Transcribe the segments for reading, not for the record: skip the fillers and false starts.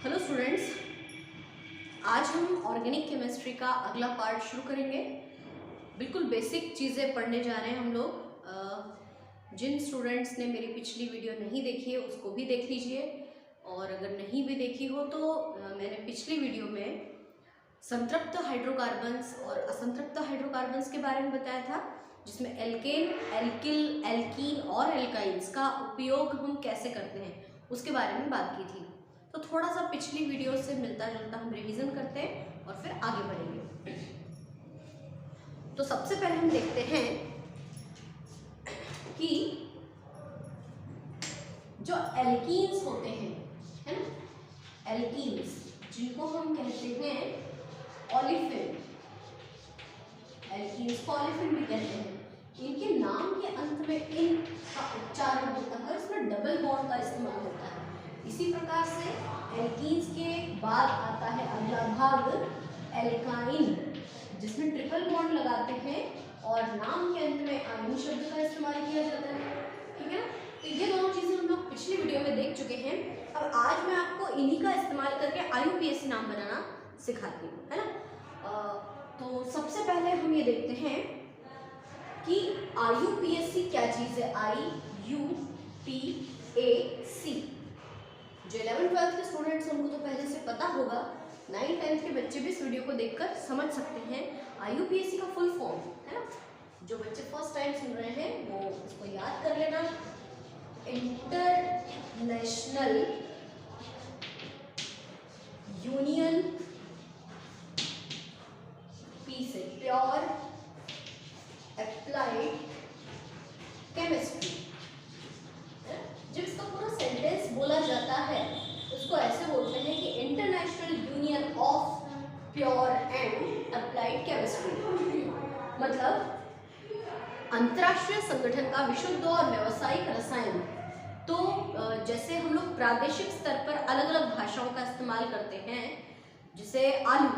Hello students, आज हम organic chemistry का अगला पार्ट शुरू करेंगे। बिल्कुल बेसिक चीज़ें पढ़ने जा रहे हैं हम लोग। जिन स्टूडेंट्स ने मेरी पिछली वीडियो नहीं देखी है उसको भी देख लीजिए, और अगर नहीं भी देखी हो तो मैंने पिछली वीडियो में संतृप्त हाइड्रोकार्बन्स और असंतृप्त हाइड्रोकार्बन्स के बारे में बताया था, जिसमें एल्केन, एल्किल, एल्कीन और एल्काइंस का उपयोग हम कैसे करते हैं उसके बारे में बात की थी। तो थोड़ा सा पिछली वीडियो से मिलता जुलता हम रिवीजन करते हैं और फिर आगे बढ़ेंगे। तो सबसे पहले हम देखते हैं कि जो एल्कीन्स होते हैं, है ना, एल्कीन्स जिनको हम कहते हैं ओलिफिन, एल्कीन्स को ओलिफिन भी कहते हैं, इनके नाम के अंत में इन का उच्चारण होता है, इसमें डबल बॉन्ड का इस्तेमाल होता है। इसी प्रकार से एल्कीन्स के बाद आता है अगला भाग एल्काइन, जिसमें ट्रिपल बॉन्ड लगाते हैं और नाम के अंत में आयन शब्द का इस्तेमाल किया जाता है। ठीक है ना, तो ये दोनों चीजें हम लोग पिछली वीडियो में देख चुके हैं। अब आज मैं आपको इन्हीं का इस्तेमाल करके IUPAC नाम बनाना सिखाती हूँ, है ना। तो सबसे पहले हम ये देखते हैं कि IUPAC क्या चीज है। IUPAC जो 11th-12th के स्टूडेंट्स हैं उनको तो पहले से पता होगा, 9th-10th के बच्चे भी इस वीडियो को देखकर समझ सकते हैं। IUPAC का फुल फॉर्म है ना, जो बच्चे फर्स्ट टाइम सुन रहे हैं वो उसको याद कर लेना। इंटरनेशनल यूनियन पी से प्योर अप्लाइड केमिस्ट्री। जब इसका पूरा सेंटेंस बोला जाता है उसको ऐसे बोलते हैं कि international union of pure and applied chemistry, मतलब अंतर्राष्ट्रीय संगठन का विशुद्ध और व्यावसायिक रसायन। तो जैसे हम लोग प्रादेशिक स्तर पर अलग अलग भाषाओं का इस्तेमाल करते हैं, जैसे आलू,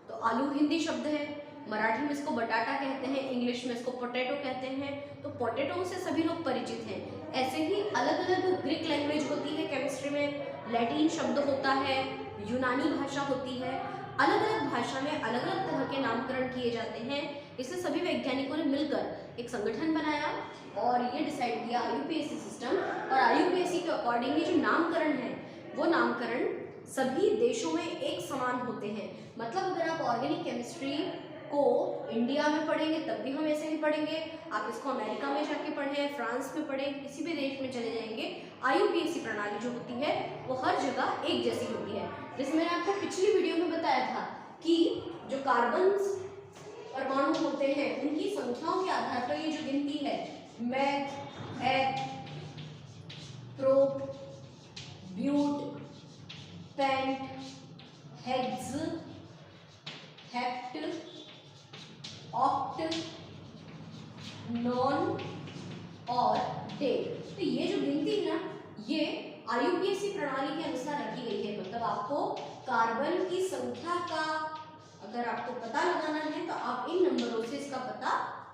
तो आलू हिंदी शब्द है, मराठी में इसको बटाटा कहते हैं, इंग्लिश में इसको पोटैटो कहते हैं, तो पोटैटो से सभी लोग परिचित हैं। ऐसे ही अलग अलग ग्रीक लैंग्वेज होती है केमिस्ट्री में, लैटिन शब्द होता है, यूनानी भाषा होती है, अलग अलग भाषा में अलग अलग तरह के नामकरण किए जाते हैं। इससे सभी वैज्ञानिकों ने मिलकर एक संगठन बनाया और ये डिसाइड किया IUPAC सिस्टम, और IUPAC के अकॉर्डिंगली जो नामकरण है वो नामकरण सभी देशों में एक समान होते हैं। मतलब अगर आप ऑर्गेनिक केमिस्ट्री को इंडिया में पढ़ेंगे तब भी हम ऐसे ही पढ़ेंगे, आप इसको अमेरिका में जाके पढ़ें, फ्रांस में पढ़ें, किसी भी देश में चले जाएंगे, IUPAC प्रणाली जो होती है वो हर जगह एक जैसी होती है। जैसे मैंने आपको पिछली वीडियो में बताया था कि जो कार्बन परमाणु होते हैं उनकी संख्याओं के आधार पर ये जो गिनती है, meth, eth, prop, but, pent, hex, hept, oct, non और डेट, तो ये जो गिनती है ना ये IUPAC प्रणाली के अनुसार रखी गई है। मतलब आपको कार्बन की संख्या का अगर आपको पता लगाना है तो आप इन नंबरों से इसका पता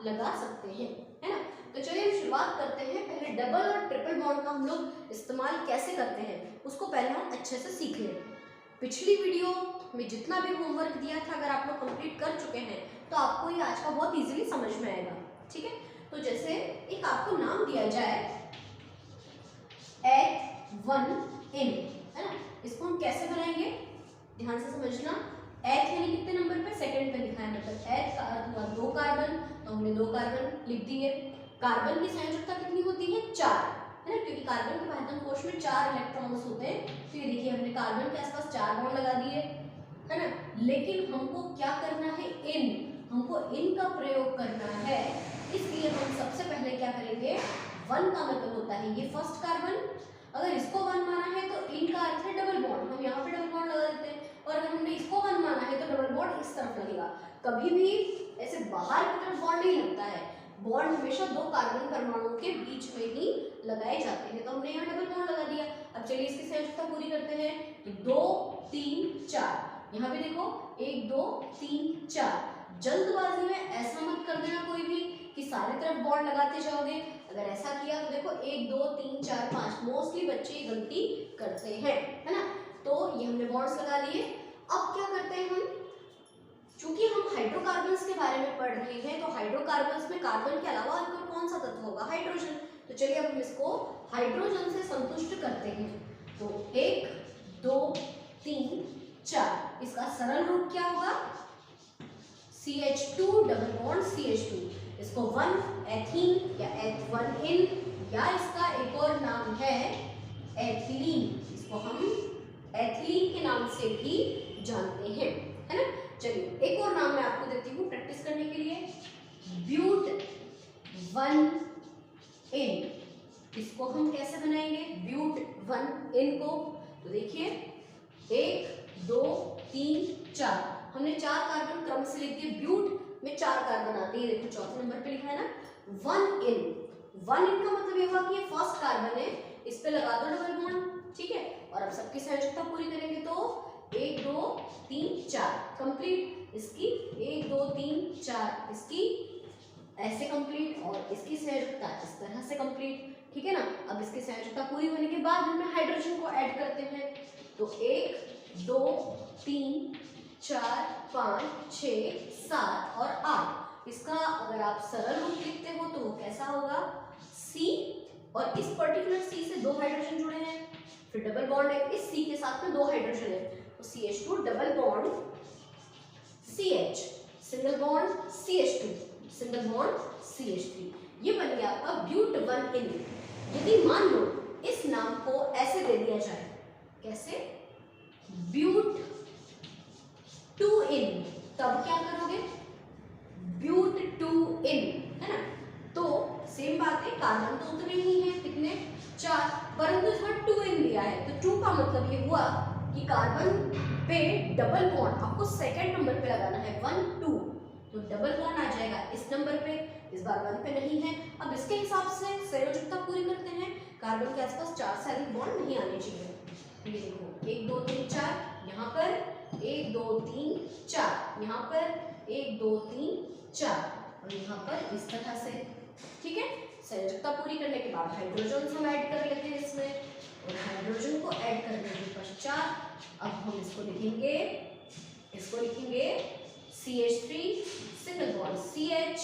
लगा सकते हैं, है ना। तो चलिए हम शुरुआत करते हैं। पहले डबल और ट्रिपल बॉन्ड का हम लोग इस्तेमाल कैसे करते हैं उसको पहले हम अच्छे से सीख लें। पिछली वीडियो में जितना भी होमवर्क दिया था अगर आप लोग कंप्लीट कर चुके हैं तो आपको ये आज का बहुत इजीली समझ में आएगा। ठीक है, तो जैसे एक आपको नाम दिया जाए H1N, है ना, इसको हम कैसे बनाएंगे ध्यान से समझना। H यानी कितने नंबर पे, सेकंड पे लिखा है, मतलब H का अर्थ हुआ 2 कार्बन, तो हमने 2 कार्बन लिख दिए। कार्बन की संयोजकता कितनी होती है, 4, है ना, क्योंकि कार्बन के आयतन कोश में 4 इलेक्ट्रॉन्स होते हैं। तो ये देखिए हमने कार्बन के आसपास 4 बॉन्ड लगा दिए, है ना। लेकिन हमको क्या करना है, हमको इन का प्रयोग करना है, इसलिए हम सबसे पहले क्या करेंगे, 1 का मतलब होता है ये फर्स्ट कार्बन, अगर इसको 1 माना है तो इन का अर्थ है डबल बॉन्ड, हम यहाँ पे डबल बॉन्ड लगा देते हैं, और अगर हमने इसको 1 माना है तो डबल बॉन्ड इस तरफ लगेगा। कभी भी ऐसे बाहर की तरफ बॉन्ड नहीं लगता है, बॉन्ड हमेशा 2 कार्बन परमाणुओं के बीच में ही लगाए जाते हैं। तो हमने यहाँ डबल बॉन्ड लगा दिया। अब चलिए इसकी संयोजकता पूरी करते हैं, 2 3 4, यहाँ पे देखो 1 2 3 4। जल्दबाजी में ऐसा मत कर देना कोई भी कि सारी तरफ बॉन्ड लगाते जाओगे, अगर ऐसा किया तो देखो 1 2 3 4 5 मोस्टली बच्चे गलती करते हैं, है ना। तो ये हमने बॉन्ड्स लगा लिए। अब क्या करते हैं हम, चूंकि हम हाइड्रोकार्बन्स के बारे में पढ़ रहे हैं, तो हाइड्रोकार्बन्स में कार्बन के अलावा और कौन सा तत्व होगा, हाइड्रोजन। तो चलिए अब हम इसको हाइड्रोजन से संतुष्ट करते हैं। तो 1 2 3 4, इसका सरल रूप क्या होगा, CH2 डबल बॉन्ड CH2, इसको 1 एथीन या H1N या इसका एक और नाम है एथिलीन, इसको हम एथिलीन के नाम से भी जानते हैं, है ना। चलिए एक और नाम मैं आपको देती हूँ प्रैक्टिस करने के लिए, ब्यूट 1N, इसको हम कैसे बनाएंगे ब्यूट 1N को, तो देखिए 1 2 3 4, हमने 4 कार्बन क्रम से लिख दिए, ब्यूट में 4 कार्बन आते हैं, देखो चौथे नंबर पे लिखा है ना 1N, 1N का मतलब ये हुआ कि ये फर्स्ट कार्बन है, इस पे लगा दो डबल बॉन्ड, ठीक है। और अब सबकी संयोजकता पूरी करेंगे तो 1 2 3 4 कंप्लीट, इसकी 1 2 3 4, इसकी ऐसे कंप्लीट, और इसकी संयोजकता इस तरह से कंप्लीट, ठीक है ना। अब इसकी संयोजकता पूरी होने के बाद हम हाइड्रोजन को ऐड करते हैं, तो 1 2 3 4 5 6 7 और 8, इसका अगर आप सरल रूप लिखते हो तो वो कैसा होगा, C, और इस पर्टिकुलर C से 2 हाइड्रोजन जुड़े हैं, फिर डबल बॉन्ड है, इस C के साथ में 2 हाइड्रोजन है, तो CH2 double bond CH, single bond CH2, single bond CH3, ये बन गया आपका ब्यूट 1N। यदि मान लो इस नाम को ऐसे दे दिया जाए, कैसे, ब्यूट 2N, तब क्या करोगे, ब्यूट 2N, है ना। तो सेम बात है, कार्बन तो उतने ही हैं, कितने 4, परंतु इस बार 2N दिया है, तो 2 का मतलब ये हुआ कि कार्बन पे डबल बॉन्ड आपको सेकंड नंबर पे लगाना है, 1 2, तो डबल बॉन्ड आ जाएगा इस नंबर पे, इस बार 1 पे नहीं है। अब इसके हिसाब से संयोजकता पूरी करते हैं, कार्बन के आसपास 4 से अधिक बॉन्ड नहीं आने चाहिए, ये देखो 1 2 3 4, यहाँ पर 1 2 3 4, यहाँ पर 1 2 3 4, और यहाँ पर इस तरह से, ठीक है। संयोजकता पूरी करने के बाद हाइड्रोजन हम ऐड कर लेते हैं इसमें, और हाइड्रोजन को ऐड करने के पश्चात अब हम इसको लिखेंगे CH3 single bond CH,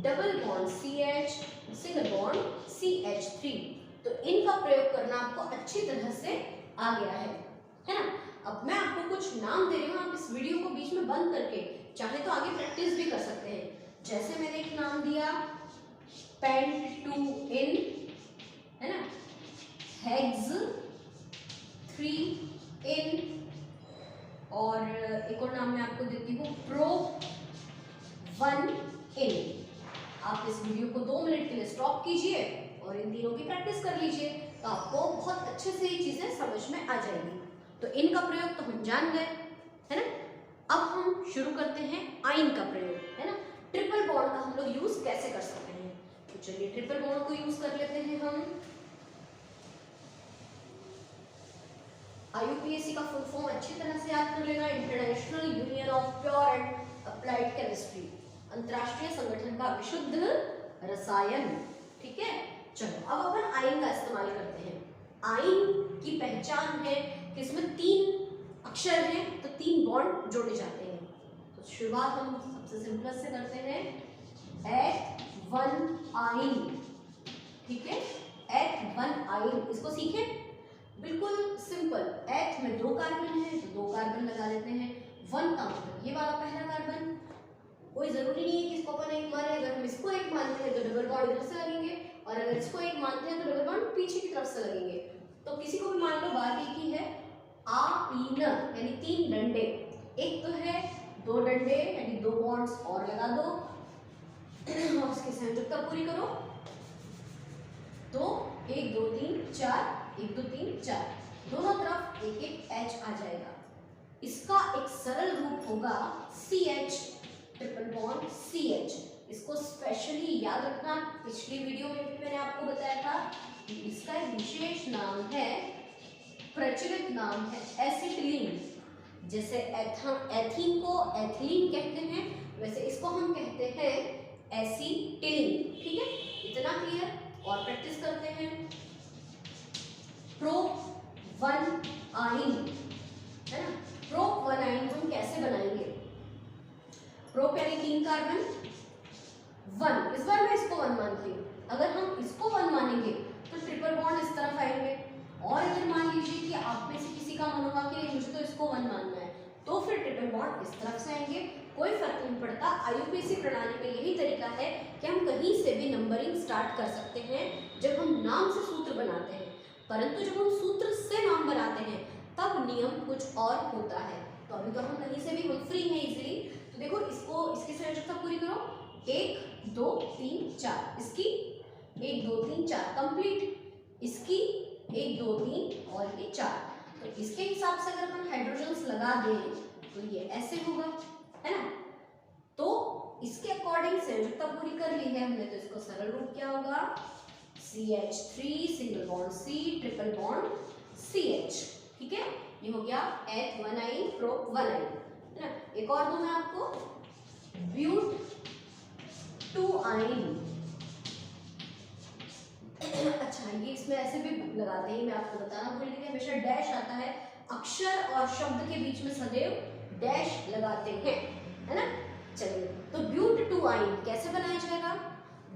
double bond CH, single bond CH3, तो इनका प्रयोग करना आपको अच्छी तरह से आ गया है ना। अब मैं आपको कुछ नाम दे रही हूँ, आप इस वीडियो को बीच में बंद करके चाहे तो आगे प्रैक्टिस भी कर सकते हैं। जैसे मैंने एक नाम दिया Pent2N, है ना, Hex 3N, और एक और नाम मैं आपको देती हूँ Prop 1N। आप इस वीडियो को 2 मिनट के लिए स्टॉप कीजिए और इन तीनों की प्रैक्टिस कर लीजिए, तो आपको बहुत अच्छे से ये चीजें समझ में आ जाएंगी। तो इनका प्रयोग तो हम जान गए, है ना। अब हम शुरू करते हैं आयन का प्रयोग, है ना। ट्रिपल बॉन्ड का हम लोग यूज कैसे कर सकते हैं, तो चलिए ट्रिपल बॉन्ड को यूज कर लेते हैं हम। IUPAC का फुल फॉर्म अच्छी तरह से याद कर लेना, international union of pure and applied chemistry, अंतरराष्ट्रीय संगठन का विशुद्ध रसायन, ठीक है। चलो अब अपन आयन का इस्तेमाल करते हैं। आयन की पहचान है कि इसमें 3 अक्षर हैं, तो 3 बॉन्ड जोड़े जाते हैं। तो शुरुआत हम सबसे सिंपल से करते हैं, H1 आयन, ठीक है, H1 आयन, इसको सीखें, बिल्कुल सिंपल। H में 2 कार्बन है तो 2 कार्बन लगा लेते हैं, 1 का मतलब ये वाला पहला कार्बन, कोई जरूरी नहीं है कि इसको अपन 1 माने, अगर हम इसको 1 मानते हैं तो डबल बॉन्ड इधर से लगेंगे, और अगर इसको 1 मानते हैं तो डबल बॉन्ड पीछे की तरफ से लगेंगे। तो किसी को भी मान लो, बात एक ही है, आईन यानी 3 डंडे, एक तो है 2 डंडे यानी 2 बॉन्ड्स और लगा दो, और इसकी संयोजकता पूरी करो, तो 1 2 3 4, 1 2 3 4, दोनों तरफ एक एक H आ जाएगा। इसका एक सरल रूप होगा CH, ट्रिपल बॉन्ड CH। इसको स्पेशली याद रखना, पिछली वीडियो में भी मैंने आपको बताया था कि इसका एक विशेष नाम है, प्रचलित नाम है एसिटिलीन। जैसे एथीन को एथिलीन कहते हैं, वैसे इसको हम कहते हैं एसिटिलीन, ठीक है। इतना क्लियर, और प्रैक्टिस करते हैं। Prop 1 आयन, प्रोप यानी 3 कार्बन 1, इस बार मैं इसको 1 मानती हूँ। अगर हम इसको 1 मानेंगे तो ट्रिपल बॉन्ड इस तरफ आएंगे, और अगर मान लीजिए कि आप में से किसी का मन होगा कि मुझे तो इसको 1 मानना है, तो फिर ट्रिपल बॉन्ड इस तरफ से आएंगे, कोई फर्क नहीं पड़ता। आईयूपीएसी प्रणाली में यही तरीका है कि हम कहीं से भी नंबरिंग स्टार्ट कर सकते हैं जब हम नाम से सूत्र बनाते हैं, परंतु जब हम सूत्र से नाम बनाते हैं तब नियम कुछ और होता है। तो अभी तो हम कहीं से भी हम फ्री हैं इजीली। तो देखो इसको, इसकी संयोजकता पूरी करो, 1 2 3 4, इसकी 1 2 3 4 कंप्लीट, इसकी 1 2 3 और ये 4। तो इसके हिसाब से अगर अपन हाइड्रोजन्स लगा दें तो ये ऐसे होगा, है ना। तो इसके अकॉर्डिंग संयोजकता पूरी कर ली है हमने, तो इसको सरल रूप क्या होगा, CH3 single bond C triple bond CH, ठीक है। ये हो गया H 1 आइन प्रोप 1 आइन, है ना। एक और दूं मैं आपको, ब्यूट 2 आइन। अच्छा, ये इसमें ऐसे भी लगाते हैं, मैं आपको बताना भूल गई, हमेशा डैश आता है, अक्षर और शब्द के बीच में सदैव डैश लगाते हैं, है ना। चलिए, तो ब्यूट 2 आइन कैसे बनाया जाएगा,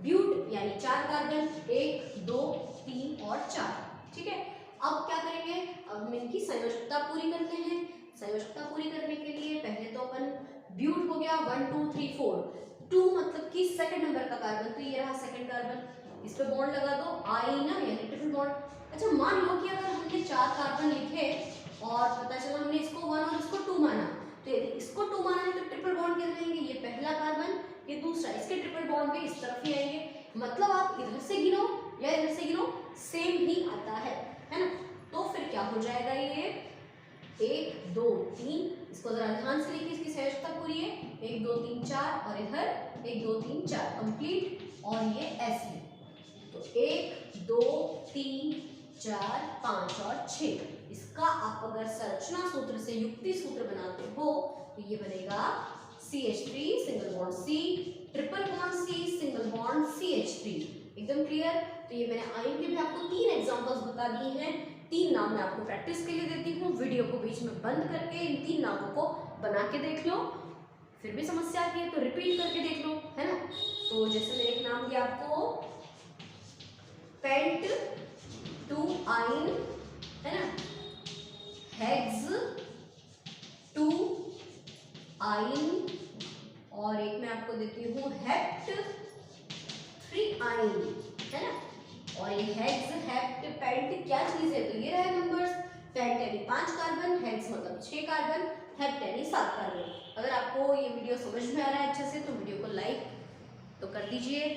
ब्यूट यानी 4 कार्बन, 1 2 3 और 4, ठीक है। अब क्या करेंगे, अब हम इनकी संयोजकता पूरी करते हैं। संयोजकता पूरी करने के लिए पहले तो अपन ब्यूट हो गया 1 2 3 4, 2 मतलब कि सेकंड नंबर का कार्बन, तो ये रहा सेकंड कार्बन, इस पे बॉन्ड लगा दो, आई ना यानी ट्रिपल बॉन्ड। अच्छा, मान लो कि अगर हमने 4 कार्बन लिखे और पता चला हमने इसको 1 और इसको 2 माना, तो यदि इसको 2 माना है तो ट्रिपल बॉन्ड कैसे रहेंगे, ये पहला कार्बन ये दूसरा, इसके ट्रिपल बॉन्ड भी इस तरफ ही आएंगे, मतलब आप इधर से गिनो या इधर से गिनो सेम ही आता है ना। तो फिर क्या हो जाएगा, ये 1 2 3, इसको जरा ध्यान से देखिए, इसकी संयोजकता पूरी है, 1 2 3 4 और इधर 1 2 3 4 कंप्लीट, और ये ऐसे, तो 1 2 3 4 5 और 6। इसका आप अगर संरचना सूत्र से युक्ति सूत्र बनाते हो तो ये बनेगा CH3 single bond C triple bond C single bond CH3, एकदम क्लियर। तो ये मैंने आयन के भी आपको 3 एग्जांपल्स बता दिए हैं, 3 नाम मैं आपको प्रैक्टिस के लिए देती हूँ, वीडियो को बीच में बंद करके इन 3 नामों को बना के देख लो, फिर भी समस्या आती है तो रिपीट करके देख लो, है ना। तो जैसे मैंने एक नाम दिया आपको पेंट 2 आइन, है ना, हेक्स 2 आइन, और एक मैं आपको देती हूँ हेप्ट 3 आइन, है ना। और ये हेक्स हेप्ट पेंट क्या चीज है, तो ये रहे नंबर्स, पेंट यानी 5 कार्बन, हेक्स मतलब 6 कार्बन, हेप्ट यानी 7 कार्बन। अगर आपको ये वीडियो समझ में आ रहा है अच्छे से तो वीडियो को लाइक तो कर दीजिए,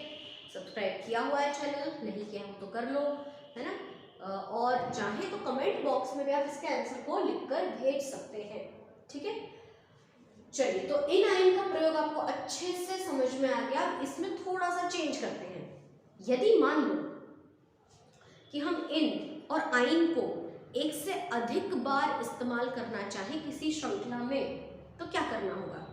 सब्सक्राइब किया हुआ है चैनल, नहीं किया हो तो कर लो, है ना। और चाहे तो कमेंट बॉक्स में भी आप इसके आंसर को लिखकर भेज सकते हैं, ठीक है। चलिए, तो इन आयन का प्रयोग आपको अच्छे से समझ में आ गया। इसमें थोड़ा सा चेंज करते हैं, यदि मान लो कि हम इन और आयन को एक से अधिक बार इस्तेमाल करना चाहें किसी श्रृंखला में, तो क्या करना होगा,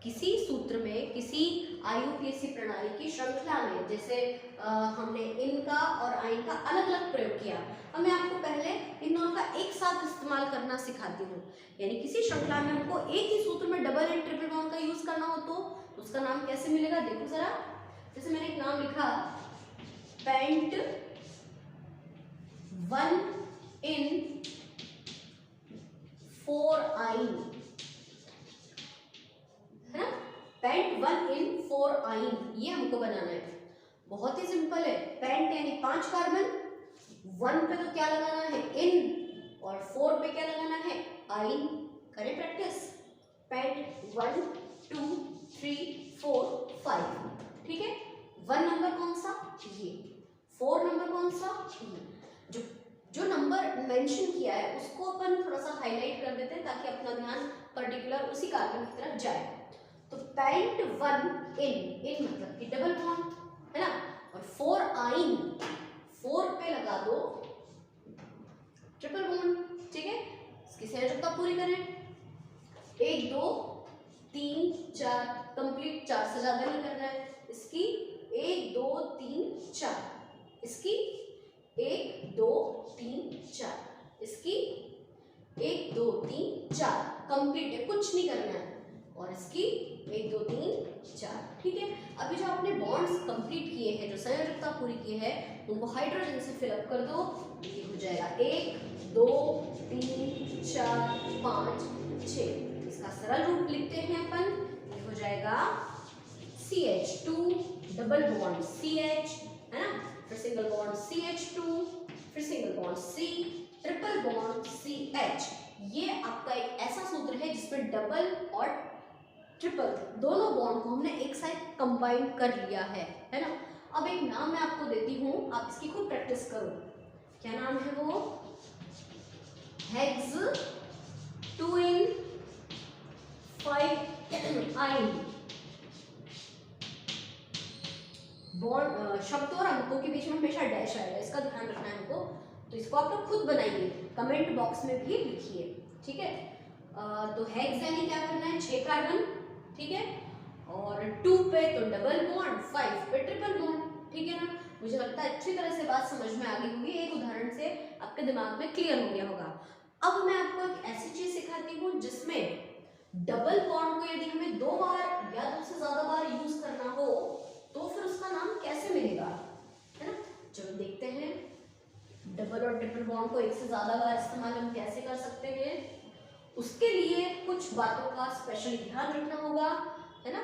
किसी सूत्र में, किसी आईयूपीएसी प्रणाली की श्रृंखला में, जैसे हमने इन का और आयन का अलग अलग प्रयोग किया, अब मैं आपको पहले इन दोनों का एक साथ इस्तेमाल करना सिखाती हूँ। यानी किसी श्रृंखला में हमको एक ही सूत्र में डबल एंड ट्रिपल बॉन्ड का यूज करना हो तो उसका नाम कैसे मिलेगा, देखो जरा। जैसे मैंने एक नाम लिखा पेंट 1 इन 4 आइन, है ना, पेंट 1 इन 4 आइन, ये हमको बनाना है। बहुत ही सिंपल है, पेंट यानी 5 कार्बन, 1 पे तो क्या लगाना है इन, और 4 पे क्या लगाना है आइन। करें प्रैक्टिस, पेंट 1 2 3 4 5, ठीक है। 1 नंबर कौन सा, ये, 4 नंबर कौन सा, ये। जो नंबर मेंशन किया है उसको अपन थोड़ा सा हाईलाइट कर देते हैं ताकि अपना ध्यान पर्टिकुलर उसी कार्बन की तरफ जाए। तो पेंट 1 इन मतलब कि डबल बॉन्ड, है ना, और 4 आइन, 4 पे लगा दो ट्रिपल बॉन्ड, ठीक है। इसकी संयोजकता पूरी करें, 1 2 3 4 कंप्लीट, 4 से ज्यादा नहीं करना है, इसकी 1 2 3 4, इसकी 1 2 3 4, इसकी 1 2 3 4 कंप्लीट है, कुछ नहीं करना है, और इसकी 1 2 3 4, ठीक है। अभी जो आपने बॉन्ड्स कंप्लीट किए हैं, जो संयोजकता पूरी की है, उनको हाइड्रोजन से फिलअप कर दो। ये हो जाएगा 1 2 3 4 5 6। इसका सरल रूप लिखते हैं अपन। ये हो जाएगा CH2 डबल बॉन्ड CH, है ना, फिर सिंगल बॉन्ड CH2, फिर single bond C, triple bond CH। ये आपका एक ऐसा सूत्र है जिसमें डबल और ट्रिपल दोनों बॉन्ड को हमने एक साथ कंबाइन कर लिया है ना। अब एक नाम मैं आपको देती हूँ, आप इसकी खूब प्रैक्टिस करो। क्या नाम है वो? हेक्स 2 in 5 आइन। बॉन्ड शब्द और अंकों के बीच में हमेशा डैश आएगा, इसका ध्यान रखना है हमको। तो इसको आप लोग खुद बनाइए, कमेंट बॉक्स में भी लिखिए, ठीक है। तो हेक्स यानी क्या करना है? 6 कार्बन, ठीक है, और 2 पे तो डबल बॉन्ड, 5 पे ट्रिपल बॉन्ड, ठीक है ना। मुझे लगता है अच्छी तरह से बात समझ में आ गई होगी, एक उदाहरण से आपके दिमाग में क्लियर हो गया होगा। अब मैं आपको एक ऐसी चीज सिखाती हूँ जिसमें डबल बॉन्ड को यदि हमें 2 बार या 2 से ज्यादा बार यूज करना हो तो फिर उसका नाम कैसे मिलेगा, है ना। चलो देखते हैं डबल और ट्रिपल बॉन्ड को एक से ज्यादा बार इस्तेमाल हम कैसे कर सकते हैं। उसके लिए कुछ बातों का स्पेशल ध्यान रखना होगा, है ना।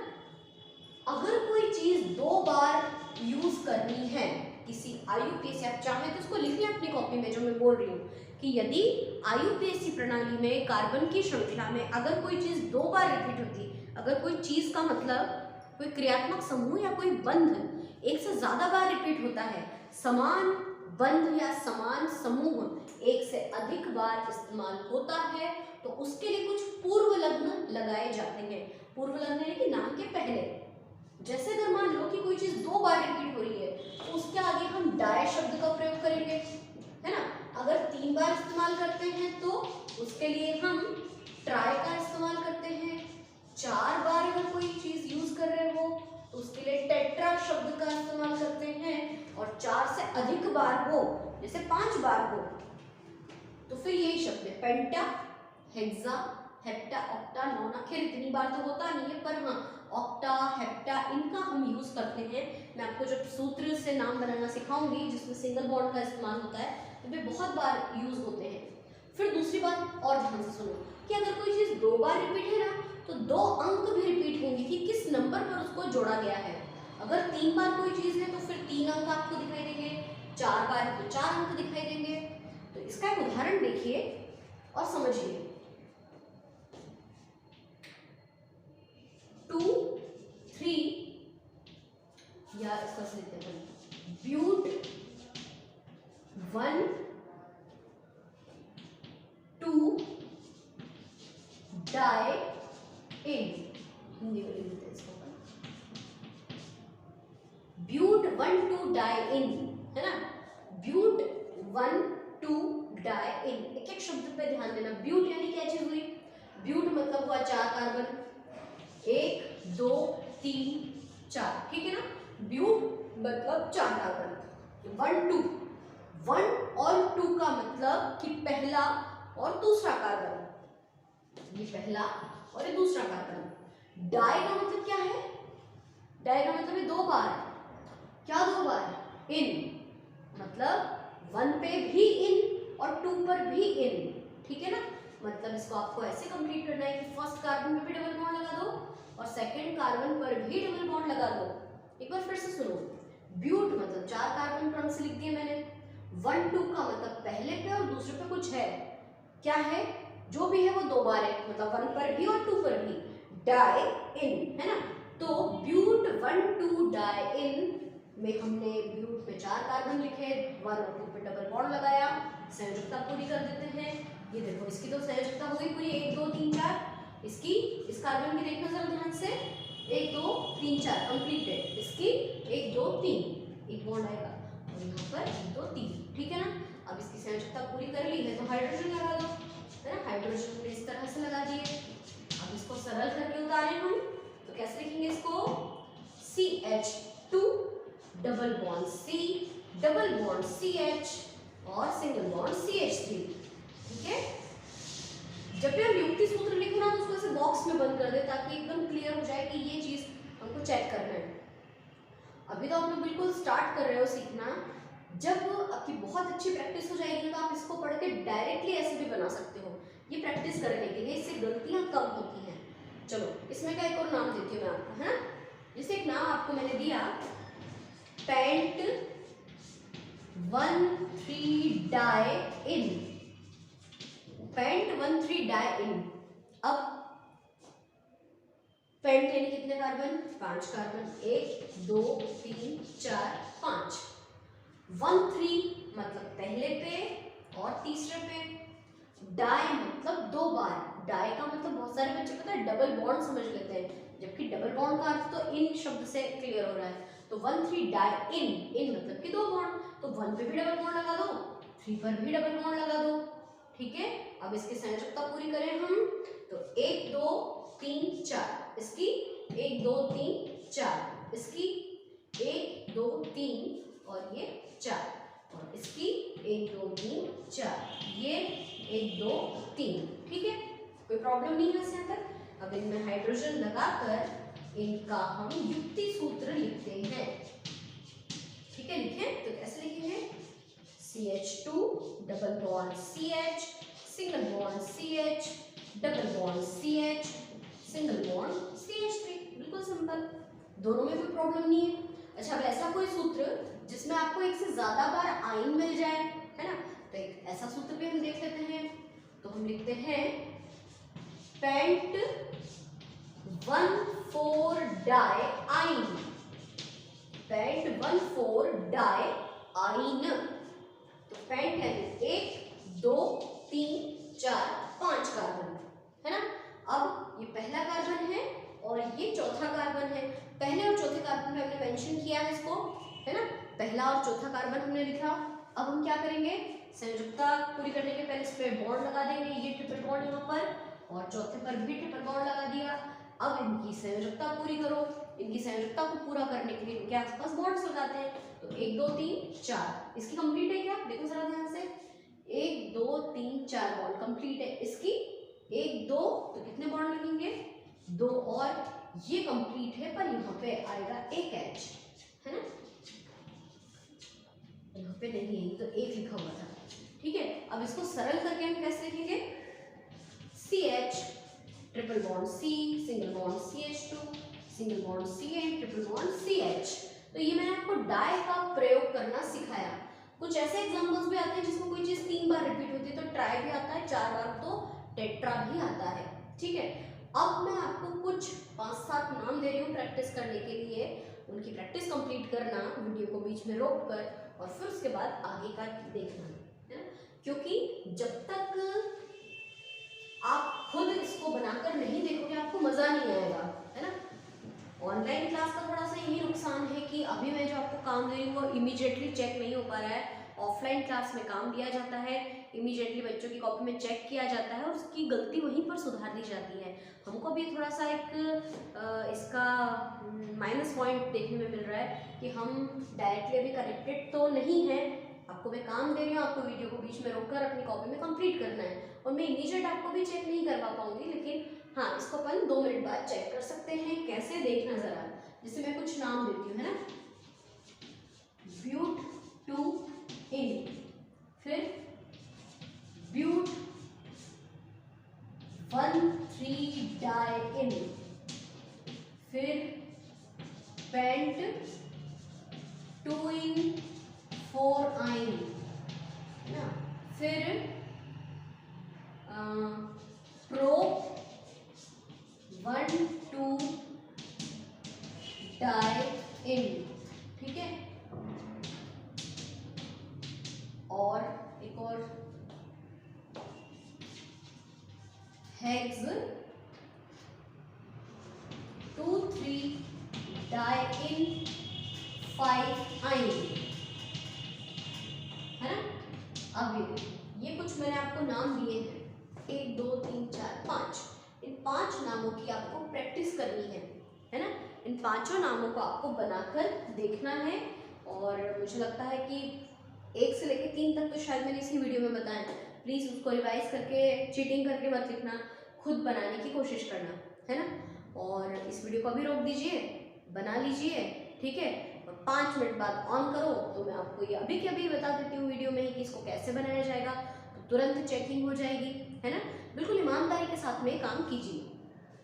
अगर कोई चीज 2 बार यूज करनी है किसी IUPAC, आप चाहें तो उसको लिख लें अपनी कॉपी में, जो मैं बोल रही हूँ कि यदि IUPAC प्रणाली में कार्बन की श्रृंखला में अगर कोई चीज 2 बार रिपीट होती, अगर कोई चीज का मतलब कोई क्रियात्मक समूह या कोई बंध एक से ज्यादा बार रिपीट होता है, समान बंध या समान समूह एक से अधिक बार इस्तेमाल होता है, तो उसके लिए कुछ पूर्व लग्न लगाए जाते हैं। पूर्व लग्न यानी कि नाम के पहले। जैसे अगर मान लो कि कोई चीज 2 बार रिपीट हो रही है तो उसके आगे हम डाय शब्द का प्रयोग करेंगे, है ना। अगर 3 बार इस्तेमाल करते हैं तो उसके लिए हम ट्राई का इस्तेमाल करते हैं। 4 बार अगर कोई चीज यूज कर रहे हो तो उसके लिए टेट्रा शब्द का इस्तेमाल करते हैं, और 4 से अधिक बार हो, जैसे 5 बार हो, तो फिर यही शब्द है पेंटा, हेक्सा, हेप्टा, ऑक्टा, नोना। खैर इतनी बार तो होता नहीं है, पर हाँ ऑक्टा, हेप्टा इनका हम यूज करते हैं। मैं आपको जब सूत्र से नाम बनाना सिखाऊंगी जिसमें सिंगल बॉन्ड का इस्तेमाल होता है, तो वे बहुत बार यूज होते हैं। फिर दूसरी बात और ध्यान से सुनो कि अगर कोई चीज 2 बार रिपीट है ना, तो 2 अंक भी रिपीट होंगे कि किस नंबर पर उसको जोड़ा गया है। अगर 3 बार कोई चीज है तो फिर 3 अंक आपको दिखाई देंगे, 4 बार तो 4 अंक दिखाई देंगे। तो इसका एक उदाहरण देखिए और समझिए। 2 3 या इसका लिखते हैं ब्यूट 1 2 डाई इन। हिंदी में लिख देते हैं इसको, ब्यूट 1 2 डाई इन, है ना। ब्यूट 1 2 डाई इन। एक एक शब्द पे ध्यान देना। ब्यूट यानी क्या चीज हुई? ब्यूट मतलब हुआ 4 कार्बन, 1 2 3 4, ठीक है ना। ब्यूट मतलब 4 कार्बन। 1 2, 1 और 2 का मतलब कि पहला और दूसरा कार्बन, ये पहला और ये दूसरा कार्बन। डाई का मतलब क्या है? डाई का मतलब ये 2 बार। क्या 2 बार? इन, मतलब 1 पे भी इन और 2 पर भी इन, ठीक है ना। मतलब इसको आपको ऐसे कंप्लीट करना है कि फर्स्ट कार्बन पे भी डबल बॉन्ड लगा दो और सेकंड कार्बन पर भी डबल बॉन्ड लगा दो। एक बार फिर से सुनो। ब्यूट मतलब 4 कार्बन क्रम से लिख दिए मैंने। 1 2 का मतलब पहले पे और दूसरे पे कुछ है, क्या है? जो भी है वो 2 बार है, मतलब 1 पर भी और 2 पर भी। डाई इन, है ना। तो ब्यूट 1 2 डाई इन में हमने ब्यूट में 4 कार्बन लिखे, 1 और 2 पे डबल बॉन्ड लगाया, संयोजकता पूरी कर देते हैं। ये देखो इसकी तो संयोजकता हो गई पूरी, 1 2 3 4। इसकी, इस कार्बन की देखना जरा ध्यान से, 1 2 3 4 कंप्लीटेड। इसकी 1 2 3, एक बॉन्ड आएगा और यहाँ पर 1 2 3, ठीक है ना। अब इसकी संयोजकता पूरी कर ली है तो हाइड्रोजन लगा दो, है ना। हाइड्रोजन को इस तरह से लगा दिए। अब इसको सरल करके उतारें हम तो कैसे लिखेंगे इसको? CH2 double bond C, double bond CH और सिंगल बॉन्ड CH3, ठीक है। जब भी हम युक्ति सूत्र लिखो ना तो उसको ऐसे बॉक्स में बंद कर दे ताकि एकदम क्लियर हो जाए कि ये चीज हमको चेक करना है। अभी तो आप लोग बिल्कुल स्टार्ट कर रहे हो सीखना, जब आपकी बहुत अच्छी प्रैक्टिस हो जाएगी तो आप इसको पढ़ के डायरेक्टली ऐसे भी बना सकते हो, ये प्रैक्टिस करने के लिए, इससे गलतियां कम होती हैं। चलो इसमें का एक और नाम देती हूँ मैं आपको, है ना। जैसे एक नाम आपको मैंने दिया पेंट 1,3 डाई इन, पेंट 1,3 डाई इन। अब पेंट यानी कितने कार्बन, 5 कार्बन, 1 2 3 4 5। 1,3 मतलब पहले पे और तीसरे पे, डाई मतलब 2 बार, डाई का मतलब बहुत सारे बच्चे पता है डबल बॉन्ड समझ लेते हैं, जबकि डबल बॉन्ड का अर्थ तो इन शब्द से क्लियर हो रहा है। तो 1,3 डाई इन, इन मतलब कि 2 बॉन्ड, तो 1 पे भी डबल बॉन्ड लगा दो, 3 पर भी डबल बॉन्ड लगा दो, ठीक है। अब इसकी संयोजकता पूरी करें हम, तो 1 2 3 4, इसकी 1 2 3 4, इसकी 1 2 3 और ये 4, और इसकी 1 2 3 4, ये 1 2 3, ठीक है। कोई प्रॉब्लम नहीं है इससे अंदर। अब इनमें हाइड्रोजन लगाकर इनका हम युक्ति सूत्र लिखते हैं, ठीक है। लिखें तो कैसे लिखेंगे, CH2 double bond CH, single bond CH, double bond CH, single bond CH3, बिल्कुल सिंपल, दोनों में भी प्रॉब्लम नहीं है। अच्छा, अब ऐसा कोई सूत्र जिसमें आपको एक से ज्यादा बार आयन मिल जाए, है ना, तो एक ऐसा सूत्र भी हम देख लेते हैं। तो हम लिखते हैं पेंट 1,4 डाई आइन, पेंट 1,4 डाई आइन। तो पेंट यानी 1 2 3 4 5 कार्बन, है ना। अब ये पहला कार्बन है और ये चौथा कार्बन है, पहले और चौथे कार्बन में हमने मेंशन किया है इसको, है ना, पहला और चौथा कार्बन हमने लिखा। अब हम क्या करेंगे, संयोजकता पूरी करने के पहले इस पे बॉन्ड लगा देंगे, ये ट्रिपल बॉन्ड यहाँ पर, और चौथे पर भी ट्रिपल बॉन्ड लगा दिया। अब इनकी संयोजकता पूरी करो, इनकी संयोजकता को पूरा करने के लिए इनके आसपास बॉन्ड्स लगाते हैं। तो 1 2 3 4, इसकी कंप्लीट है क्या, देखो जरा ध्यान से, 1 2 3 4 बॉन्ड कंप्लीट है, इसकी 1 2, तो कितने बॉन्ड लगेंगे, 2, और ये कंप्लीट है, पर यहाँ पे आएगा एक H, है ना, यहाँ पे नहीं है, तो एक लिखा हुआ था, ठीक है। अब इसको सरल करके हम कैसे लिखेंगे, CH triple bond C, single bond CH2, single bond CN, triple bond CH। तो ये मैंने आपको डाई का प्रयोग करना सिखाया। कुछ ऐसे एग्जांपल्स भी आते हैं जिसमें कोई चीज 3 बार रिपीट होती है, तो ट्राई भी आता है, 4 बार तो टेट्रा भी आता है, ठीक है। अब मैं आपको कुछ 5-7 नाम दे रही हूँ प्रैक्टिस करने के लिए, उनकी प्रैक्टिस कंप्लीट करना, वीडियो को बीच में रोक कर, और फिर उसके बाद आगे का देखना, है ना, क्योंकि जब तक आप खुद इसको बनाकर नहीं देखोगे आपको मजा नहीं आएगा, है ना। ऑनलाइन क्लास का थोड़ा सा यही नुकसान है कि अभी मैं जो आपको काम दे रही हूँ वो इमीडिएटली चेक नहीं हो पा रहा है। ऑफलाइन क्लास में काम दिया जाता है, इमीडिएटली बच्चों की कॉपी में चेक किया जाता है और उसकी गलती वहीं पर सुधार दी जाती है। हमको भी थोड़ा सा एक इसका माइनस पॉइंट देखने में मिल रहा है कि हम डायरेक्टली अभी कनेक्टेड तो नहीं है। आपको मैं काम दे रही हूँ, आपको वीडियो को बीच में रोककर अपनी कॉपी में कंप्लीट करना है, और मैं इमीडिएट आपको भी चेक नहीं करवा पाऊंगी, लेकिन हाँ, इसको अपन 2 मिनट बाद चेक कर सकते हैं। कैसे, देखना जरा, जैसे मैं कुछ नाम देती हूँ, है ना, ब्यूट 2 इन, फिर ब्यूट 1,3 डाई इन, फिर पेंट 2 इन 4 आइन, है ना, फिर प्रो 1 2 डाई इन, ठीक है। और एक और हेक्स 2 3 डाई इन 5 आइन, है ना। अब ये कुछ मैंने आपको नाम दिए हैं, 1 2 3 4 5, इन 5 नामों की आपको प्रैक्टिस करनी है ना। इन 5 नामों को आपको बनाकर देखना है, और मुझे लगता है कि 1 से लेकर 3 तक तो शायद मैंने इसी वीडियो में बताया, प्लीज़ उसको रिवाइज करके, चीटिंग करके मत लिखना, खुद बनाने की कोशिश करना, है ना। और इस वीडियो को अभी रोक दीजिए, बना लीजिए, ठीक है, और 5 मिनट बाद ऑन करो तो मैं आपको ये अभी के अभी बता देती हूँ वीडियो में ही कि इसको कैसे बनाया जाएगा, तो तुरंत चेकिंग हो जाएगी, है ना। बिल्कुल ईमानदारी के साथ में काम कीजिए।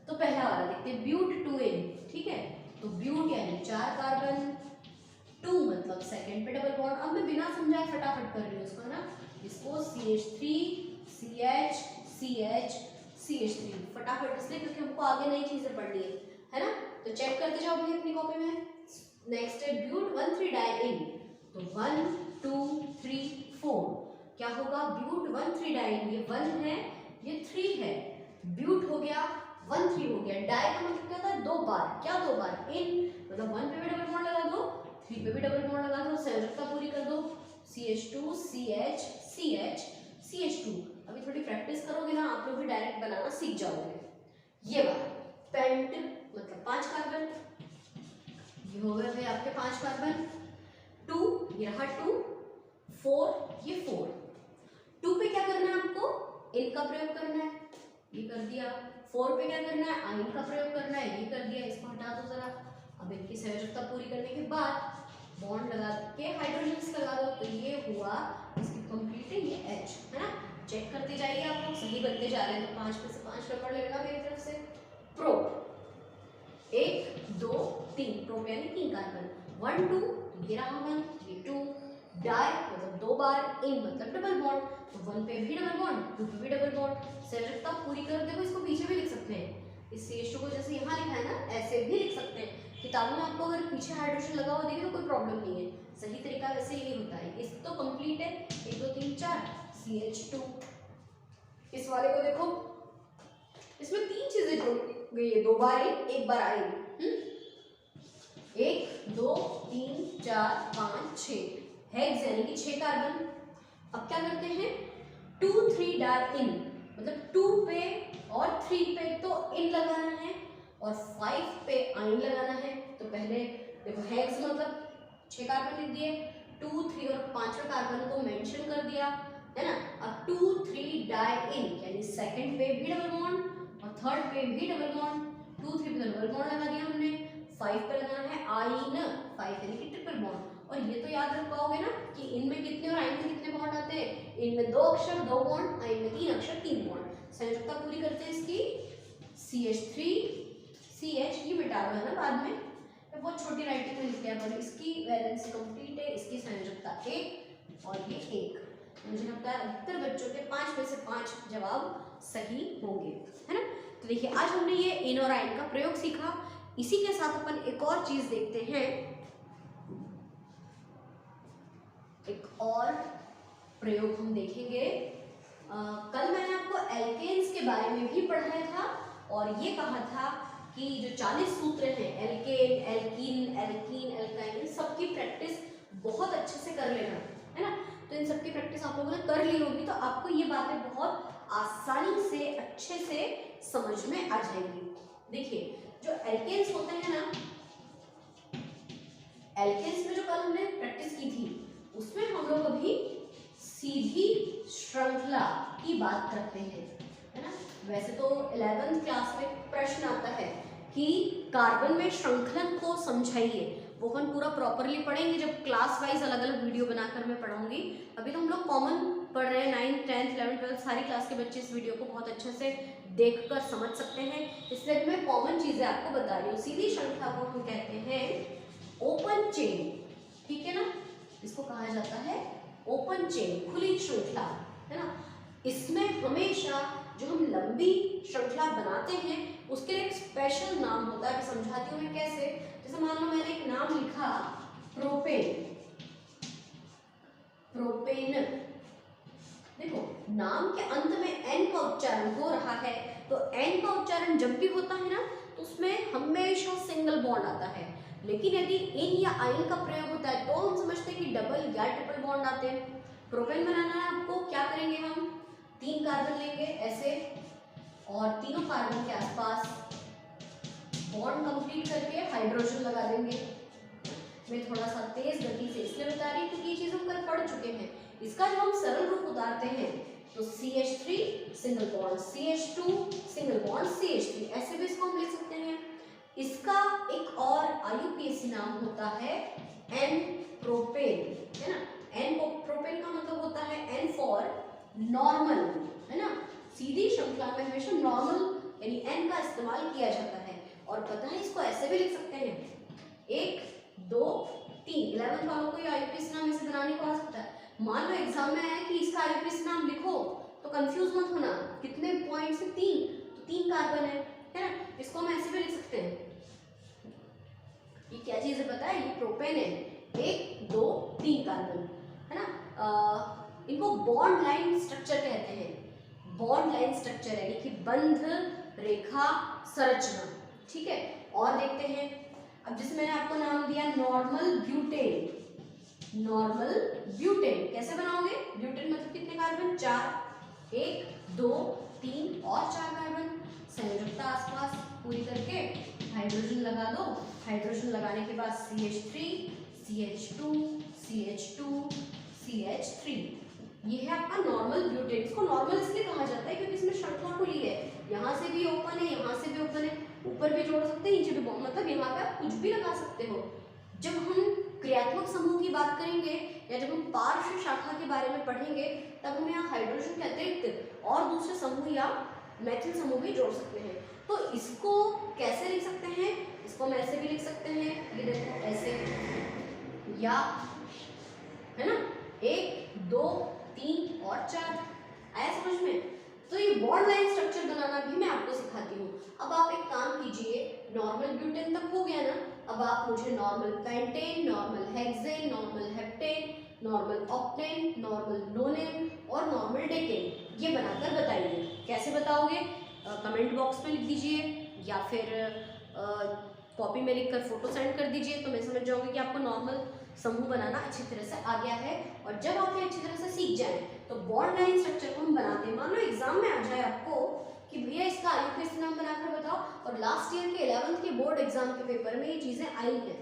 तो पहला वाला देखते हैं, ब्यूट 2 इन, ठीक है। तो ब्यूट यानी 4 कार्बन, 2 मतलब सेकंड पे डबल बॉन्ड। अब मैं बिना समझाए फटाफट कर रही हूँ इसको, है ना। इसको CH3 CH CH CH3 फटाफट, इसलिए क्योंकि हमको आगे नई चीजें पढ़नी है ना। तो चेक करते जाओ भी अपनी कॉपी में। नेक्स्ट है ब्यूट 1,3 डाइइन, तो 1 2 3 4 क्या होगा, ब्यूट 1,3 डाइइन, ये 1 है ये 3 है, ब्यूट हो गया 1 3 हो गया। डाई का मतलब क्या होता है, 2 बार, क्या 2 बार, इन मतलब 1 पे भी डबल बॉन्ड लगा दो, 3 पे भी डबल बॉन्ड लगा दो, संयोजकता पूरी कर दो, CH2 CH CH CH2। अभी थोड़ी प्रैक्टिस करोगे ना आप लोग भी डायरेक्ट बनाना सीख जाओगे। ये वाला पेंट मतलब 5 कार्बन, ये हो गए भाई आपके 5 कार्बन, 2 ये रहा 2, 4 ये 4। 2 पे क्या करना है आपको, इन का प्रयोग करना है, ये कर दिया। 4 पे क्या करना है, आयन का प्रयोग करना है, ये कर दिया। इसको हटा दो जरा। अब इनकी संयोजकता पूरी करने के बाद बॉन्ड लगा के हाइड्रोजन लगा दो, तो ये हुआ इसकी कंप्लीट है, ये H, है ना। चेक करते जाइए आप लोग, सही बनते जा रहे हैं, तो 5 में से 5 नंबर लेना मेरी तरफ से। प्रो 1 2 3, प्रोप यानी 3 कार्बन, 1 2 ये रहा 1 ये 2, डाई मतलब 2 बार, इन मतलब डबल बॉन्ड, तो 1 पे भी डबल बॉन्ड, 2 पे भी डबल बॉन्ड। संयोजकता पूरी कर, देखो इसको पीछे भी लिख सकते हैं, इस CH2 को जैसे यहाँ लिखा है ना ऐसे भी लिख सकते हैं। किताबों में आपको अगर पीछे हाइड्रोजन लगा हुआ देखे तो कोई प्रॉब्लम नहीं है, सही तरीका वैसे यही होता है। इस तो कंप्लीट है, 1 2 3 4 CH2। इस वाले को देखो, इसमें 3 चीजें जुड़ गई है, 2 बार इन 1 बार आयन, 1 2 3 4 5 6 हेक्स यानी कि 6 कार्बन। अब क्या करते हैं, 2 3 डाई इन मतलब 2 पे और 3 पे तो इन लगाना है और 5 पे आयन लगाना है। तो पहले देखो हेक्स मतलब 6 कार्बन लिख दिए, 2 3 और 5वें कार्बन को मेंशन कर दिया, है ना। अब 2 3 डाई इन यानी सेकंड पे भी डबल बॉन्ड और थर्ड पे भी डबल बॉन्ड, 2 3 पे डबल बॉन्ड लगा दिया हमने, 5 पे लगाना है आयन, 5 यानी कि ट्रिपल बॉन्ड। और ये तो याद रख पाओगे ना कि इनमें कितने और आयन में कितने बॉन्ड आते हैं, इनमें 2 अक्षर 2 बॉन्ड, आयन में 3 अक्षर 3 बॉन्ड। संयोजकता पूरी करते हैं इसकी, CH3 CH, ये मिटा दो है ना बाद में, मैं बहुत छोटी राइटिंग में लिख दिया, पर इसकी वैलेंसी कंप्लीट है, इसकी संयोजकता 1 और ये 1। मुझे लगता है अधिकतर बच्चों के 5 में से 5 जवाब सही होंगे, है ना। तो देखिए आज हमने ये इन और आयन का प्रयोग सीखा। इसी के साथ अपन एक और चीज देखते हैं, एक और प्रयोग हम देखेंगे। कल मैंने आपको एल्केन्स के बारे में भी पढ़ाया था और ये कहा था कि जो 40 सूत्र हैं, एल्केन एल्कीन एल्कीन एल्काइन, इन सबकी प्रैक्टिस बहुत अच्छे से कर लेना, है ना। तो इन सबकी प्रैक्टिस आप लोगों ने कर ली होगी तो आपको ये बातें बहुत आसानी से अच्छे से समझ में आ जाएंगी। देखिए जो एल्केन्स होते हैं ना, एल्केन्स में जो कल हमने प्रैक्टिस की थी उसमें हम लोग अभी सीधी श्रृंखला की बात करते हैं, है ना। वैसे तो 11th क्लास में प्रश्न आता है कि कार्बन में श्रृंखलन को समझाइए, वो अपन पूरा प्रॉपरली पढ़ेंगे जब क्लास वाइज अलग अलग वीडियो बनाकर मैं पढ़ाऊंगी। अभी तो हम लोग कॉमन पढ़ रहे हैं, 9th 10th 11th 12th सारी क्लास के बच्चे इस वीडियो को बहुत अच्छे से देखकर समझ सकते हैं, इसलिए मैं कॉमन चीजें आपको बता रही हूँ। सीधी श्रृंखला को हम कहते हैं ओपन चेन, ठीक है ना, इसको कहा जाता है ओपन चेन, खुली श्रृंखला, है ना। इसमें हमेशा जो हम लंबी श्रृंखला बनाते हैं उसके लिए एक स्पेशल नाम होता है। समझाती हूँ मैं कैसे। जैसे मान लो मैंने एक नाम लिखा प्रोपेन, प्रोपेन, देखो नाम के अंत में एन का उच्चारण हो रहा है, तो एन का उच्चारण जब भी होता है ना तो उसमें हमेशा सिंगल बॉन्ड आता है, लेकिन यदि इन या आयन का प्रयोग होता है तो हम समझते हैं कि डबल या ट्रिपल बॉन्ड आते हैं। प्रोपेन बनाना है आपको, क्या करेंगे हम, 3 कार्बन लेंगे ऐसे और तीनों कार्बन के आसपास बॉन्ड कंप्लीट करके हाइड्रोजन लगा देंगे। मैं थोड़ा सा तेज गति से इसलिए बता रही हूँ क्योंकि ये चीज हम कल पढ़ चुके हैं। इसका जो हम सरल रूप उतारते हैं तो CH3 single bond CH2 single bond CH3, ऐसे भी इसको हम लिख सकते हैं। इसका एक और IUPAC नाम होता है N प्रोपेन, है ना। N प्रोपेन का मतलब होता है N फॉर नॉर्मल, है ना। सीधी श्रृंखला में हमेशा नॉर्मल यानी N का इस्तेमाल किया जाता है। और पता है इसको ऐसे भी लिख सकते हैं 1 2 3। 11th वालों को ये IUPAC नाम ऐसे बनाने को आ सकता है। मान लो एग्जाम में आया कि इसका IUPAC नाम लिखो तो कंफ्यूज मत होना, कितने पॉइंट से 3, तो 3 कार्बन है ना। इसको हम ऐसे भी लिख सकते हैं, ये क्या चीज है पता है, ये प्रोपेन है, 1 2 3 कार्बन, है ना। इनको बॉन्ड लाइन स्ट्रक्चर कहते हैं। बॉन्ड लाइन स्ट्रक्चर यानी कि बंध रेखा संरचना, ठीक है। और देखते हैं, अब जिसमें मैंने आपको नाम दिया नॉर्मल ब्यूटेन। नॉर्मल ब्यूटेन कैसे बनाओगे? ब्यूटेन मतलब कितने कार्बन? 4, 1 2 3 और 4 कार्बन। संयोजकता आसपास पूरी करके हाइड्रोजन लगा दो। हाइड्रोजन लगाने के बाद CH3 CH2 CH2 CH3, ये है आपका नॉर्मल ब्यूटेन। इसको नॉर्मल इसलिए कहा जाता है क्योंकि इसमें श्रृंखला खुली है, यहाँ से भी ओपन है, यहाँ से भी ओपन है, ऊपर भी जोड़ सकते हैं, नीचे भी, मतलब यहाँ पे आप कुछ भी लगा सकते हो। जब हम क्रियात्मक समूह की बात करेंगे या जब हम पार्श्व शाखा के बारे में पढ़ेंगे तब हम यहाँ हाइड्रोजन के अतिरिक्त और दूसरे समूह या मैथिल समूह भी जोड़ सकते हैं। तो इसको कैसे लिख सकते हैं? इसको हम ऐसे भी लिख सकते हैं, ये देखो ऐसे, या है ना 1 2 3 और 4, आया समझ में? तो ये बॉन्ड लाइन स्ट्रक्चर बनाना भी मैं आपको सिखाती हूँ। अब आप एक काम कीजिए, नॉर्मल ब्यूटेन तक हो गया ना, अब आप मुझे normal pentane, normal hexane, normal heptane, normal octane, normal नोनेन और नॉर्मल डेकेन ये बनाकर बताइए। कैसे बताओगे? कमेंट बॉक्स में लिख दीजिए या फिर कॉपी में लिखकर फोटो सेंड कर दीजिए, तो मैं समझ जाऊंगी कि आपको नॉर्मल समूह बनाना अच्छी तरह से आ गया है। और जब आप ये अच्छी तरह से सीख जाएं तो बॉन्ड लाइन स्ट्रक्चर को हम बनाते हैं। मान लो एग्जाम में आ जाए आपको कि भैया इसका IUPAC नाम बनाकर बताओ, और लास्ट ईयर के 11th के बोर्ड एग्जाम के पेपर में ये चीजें आई हैं,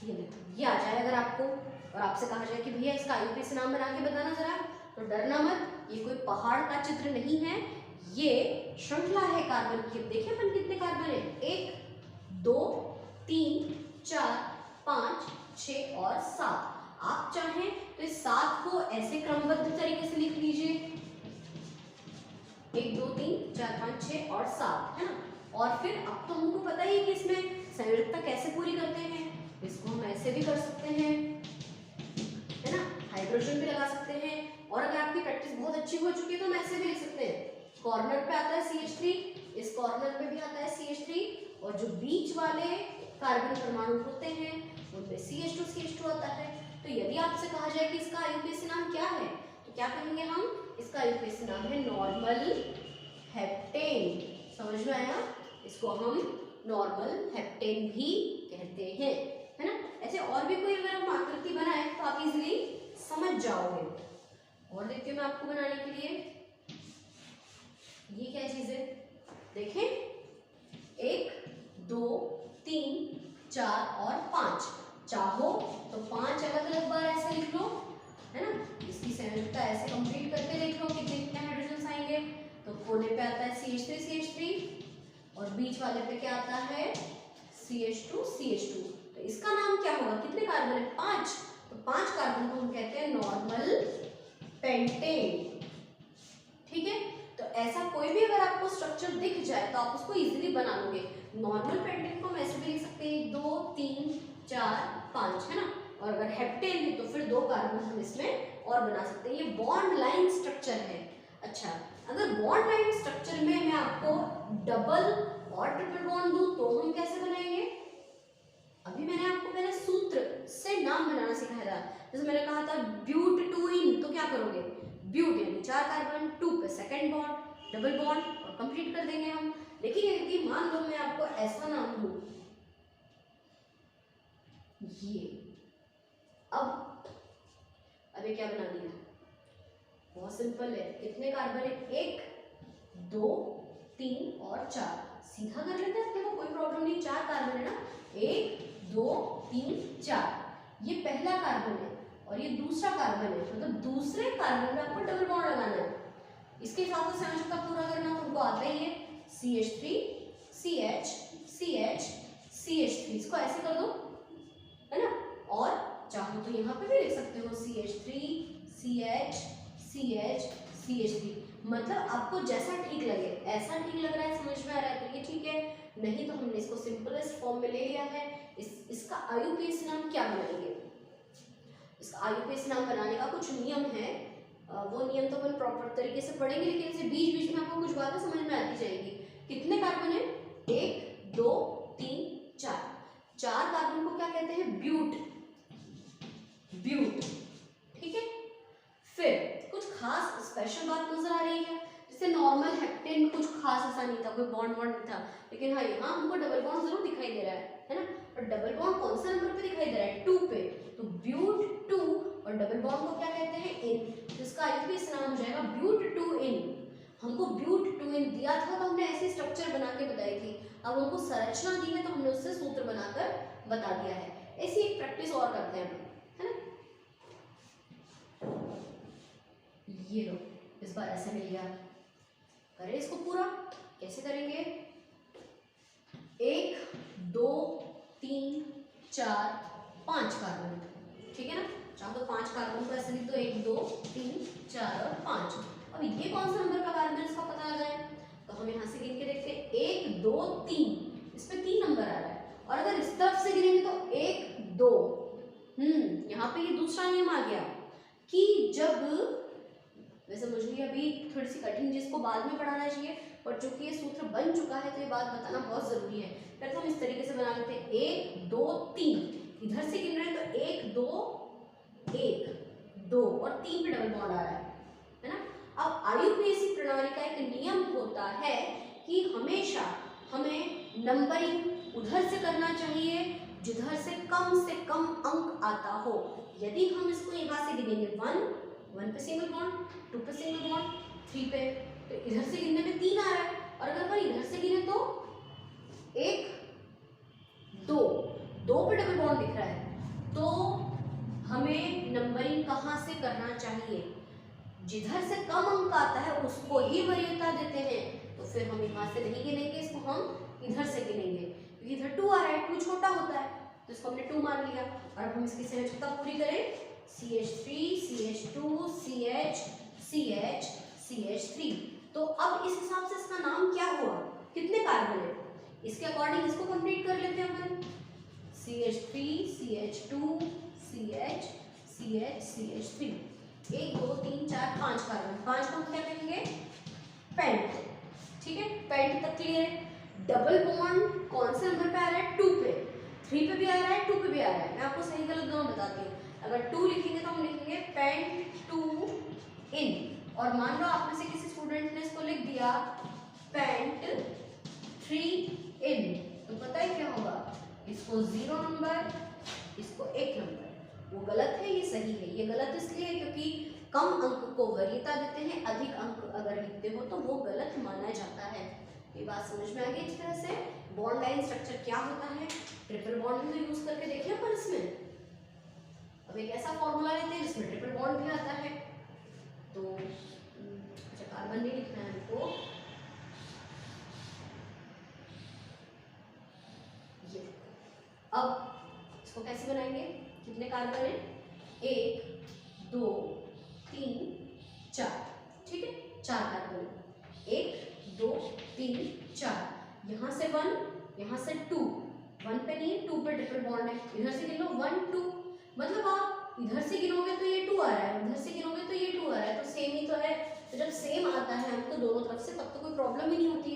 ये देखो ये आ जाए अगर आपको, और आपसे कहा जाए कि भैया इसका IUPAC नाम बना के बताना जरा, तो डरना मत, ये कोई पहाड़ का चित्र नहीं है, ये श्रृंखला है कार्बन की। देखिए अपन कितने कार्बन है, 1 2 3 4 5 6 और 7। आप चाहें तो इस 7 को ऐसे क्रमबद्ध तरीके से लिख लीजिए, 1 2 3 4 5 6 और 7, है ना। और फिर अब तो हमको पता ही है कि इसमें संयोजकता कैसे पूरी करते हैं, इसको हम ऐसे भी कर सकते हैं, है ना, हाइड्रोजन भी लगा सकते हैं। और अगर आपकी प्रैक्टिस बहुत अच्छी हो चुकी है तो हम ऐसे भी लिख सकते हैं, कॉर्नर पे आता है CH3, इस कॉर्नर पे भी आता है CH3, और जो बीच वाले कार्बन परमाणु होते हैं उनमें CH2 CH2 आता है। तो यदि आपसे कहा जाए कि इसका IUPAC नाम क्या है तो क्या कहेंगे हम? इसका IUPAC नाम है नॉर्मल हेप्टेन। समझ में आया? इसको हम नॉर्मल हेप्टेन भी कहते हैं, है ना। ऐसे और भी कोई अगर हम आकृति बनाए तो आप इजीली समझ जाओगे। और देखिए मैं आपको बनाने के लिए, ये क्या चीज है देखें, 1 2 3 4 और 5, चाहो तो 5 अलग अलग बार ऐसे लिख लो, है ना। इसकी संयोजकता ऐसे कंप्लीट करके देख लो कितने कितने हाइड्रोजन आएंगे। तो कोने पे आता है CH3 CH3 और बीच वाले पे क्या आता है CH2 CH2। तो इसका नाम क्या होगा? कितने कार्बन है? 5। तो 5 कार्बन को हम कहते हैं नॉर्मल पेंटेन, ठीक है। तो ऐसा कोई भी अगर आपको स्ट्रक्चर दिख जाए तो आप उसको इजीली बना लोगे। नॉर्मल पेंटेन को हम ऐसे भी लिख सकते हैं 1 2 3 4 5, है ना। और अगर हेप्टेन है तो फिर 2 कार्बन हम इसमें और बना सकते हैं। ये बॉन्ड लाइन स्ट्रक्चर है। अच्छा, अगर बॉन्ड लाइन स्ट्रक्चर में मैं आपको डबल और ट्रिपल बॉन्ड दूं तो हम कैसे बनाएंगे? अभी मैंने आपको पहले सूत्र से नाम बनाना सिखाया था। जैसे मैंने कहा था ब्यूट 2 इन, तो क्या करोगे? ब्यूट यानी 4 कार्बन, 2 पे सेकंड बॉन्ड, डबल बॉन्ड और कंप्लीट कर देंगे हम। लेकिन यदि मान लो मैं आपको ऐसा नाम दूं, ये अब ये क्या बना दिया? बहुत सिंपल है। कितने कार्बन है? 1 2 3 और 4। सीधा कर लेते हैं, देखो कोई प्रॉब्लम नहीं, 4 कार्बन है ना, 1 2 3 4। ये पहला कार्बन है, और ये दूसरा कार्बन है, मतलब दूसरे कार्बन में आपको डबल बॉन्ड लगाना है। इसके हिसाब से समझौता पूरा करना तुमको आता ही है। CH3 CH CH CH3, इसको ऐसे कर दो, है ना। और चाहो तो यहाँ पे भी लिख सकते हो CH3 CH CH CH3, मतलब आपको जैसा ठीक लगे, ऐसा ठीक लग रहा है, समझ में आ रहा है तो ये ठीक है, नहीं तो हमने इसको सिंपलेस्ट फॉर्म में ले लिया है। इसका IUPAC नाम क्या बनाएंगे? इसका IUPAC नाम बनाने का कुछ नियम है, वो नियम तो अपन प्रॉपर तरीके से पढ़ेंगे, लेकिन इसे बीच बीच में आपको कुछ बातें समझ में आती जाएगी। कितने कार्बन है? 1 2 3 4, 4 कार्बन को क्या कहते हैं? ब्यूट, ब्यूट, ठीक है। फिर कुछ खास स्पेशल बात नजर आ रही है, जैसे नॉर्मल हेप्टेन में कुछ खास ऐसा नहीं था, कोई बॉन्ड नहीं था, लेकिन हाँ यहाँ हमको डबल बॉन्ड जरूर दिखाई दे रहा है ना। और डबल बॉन्ड कौन सा नंबर पे दिखाई दे रहा है? 2 पे, तो ब्यूट 2, और डबल बॉन्ड को क्या कहते हैं? इन, जिसका IUPAC नाम हो जाएगा ब्यूट 2 इन। हमको ब्यूट 2 इन दिया था तो हमने ऐसे स्ट्रक्चर बना के बताई थी, अब हमको संरचना दी है तो हमने उससे सूत्र बनाकर बता दिया है। ऐसी एक प्रैक्टिस और करते हैं, है ना। ये लो, इस बार ऐसे मिल गया, करें इसको पूरा। कैसे करेंगे? 1 2 3 4 5 कार्बन, ठीक है ना। चाहो तो 5 कार्बन को ऐसे लिख दो, 1 2 3 4 और 5। अब ये कौन सा नंबर का कार्बन इसका पता लगा है, तो हम यहाँ से गिन के देखते हैं। 1 2 3, इसमें 3 नंबर आ रहा है, और अगर इस तरफ से गिनेंगे तो 1 2। यहाँ पे ये दूसरा नियम आ गया कि जब, वैसे मुझे अभी थोड़ी सी कठिन चीज को बाद में पढ़ाना चाहिए, पर चूंकि ये सूत्र बन चुका है तो ये बात बताना बहुत जरूरी है। फिर तो हम इस तरीके से बना लेते हैं, 1 2 3, इधर से गिन रहे हैं तो 1 2 और 3 पे डबल बॉन्ड आ रहा है ना। अब IUPAC प्रणाली का एक नियम होता है कि हमेशा हमें नंबरिंग उधर से करना चाहिए जिधर से कम अंक आता हो। यदि हम इसको यहाँ से गिनेंगे 1 पे सिंगल बॉन्ड, 2 पे सिंगल बॉन्ड, 3 पे, तो इधर से गिनने में 3 आ रहा है, और अगर अपन इधर से गिने तो 1 2 पे डबल बॉन्ड दिख रहा है, तो हमें नंबरिंग कहाँ से करना चाहिए? जिधर से कम अंक आता है उसको ही वरीयता देते हैं, तो फिर हम यहाँ से नहीं गिनेंगे, इसको हम इधर से गिनेंगे, क्योंकि इधर 2 आ रहा है, 2 छोटा होता है तो इसको हमने 2 मान लिया। और अब हम इसकी संरचना पूरी करें, CH3 CH2 CH CH CH3, तो अब इस हिसाब से इसका नाम क्या हुआ? कितने कार्बन है इसके अकॉर्डिंग इसको कंप्लीट कर लेते हैं अपन। CH3 CH2 CH CH CH3, 1 2 3 4 5 carbon, 5 को हम क्या कहेंगे? पेंट, ठीक है। पेंट तक क्लियर है। डबल बॉन्ड कौन से नंबर पे आ रहा है? 2 पे, 3 पे भी आ रहा है, 2 पे भी आ रहा है। मैं आपको सही गलत दोनों बताती हूँ। अगर 2 लिखेंगे तो हम लिखेंगे पेंट 2 इन, और मान लो आप में से किसी स्टूडेंट ने इसको लिख दिया पेंट 3 इन, तो पता है क्या होगा? इसको 0 नंबर, इसको 1 नंबर। वो गलत है, ये सही है। ये गलत इसलिए क्योंकि कम अंक को वरीयता देते हैं, अधिक अंक अगर लिखते हो तो वो गलत माना जाता है। ये बात समझ में आ गई इस तरह से। बॉन्ड लाइन स्ट्रक्चर क्या होता है, ट्रिपल बॉन्ड भी तो यूज करके देखिए पर इसमें अब एक ऐसा फॉर्मूला लेते हैं जिसमें ट्रिपल बॉन्ड भी आता है। तो अच्छा, कार्बन नहीं लिखना है हमको, ये। अब इसको कैसे बनाएंगे? कितने कार्बन है? 1 2 3 4, ठीक है, 4 कार्बन, 1 2 3 4, यहाँ से 1, यहाँ से 2, 1 पे नहीं है, 2 पे ट्रिपल बॉन्ड है, इधर से गिनो 1 2, मतलब आप इधर से गिनोगे तो ये 2 आ रहा है, उधर से गिनोगे तो ये 2 आ रहा है, तो सेम ही तो है। तो जब सेम आता है हमको दोनों तरफ से, तब तो कोई प्रॉब्लम ही नहीं होती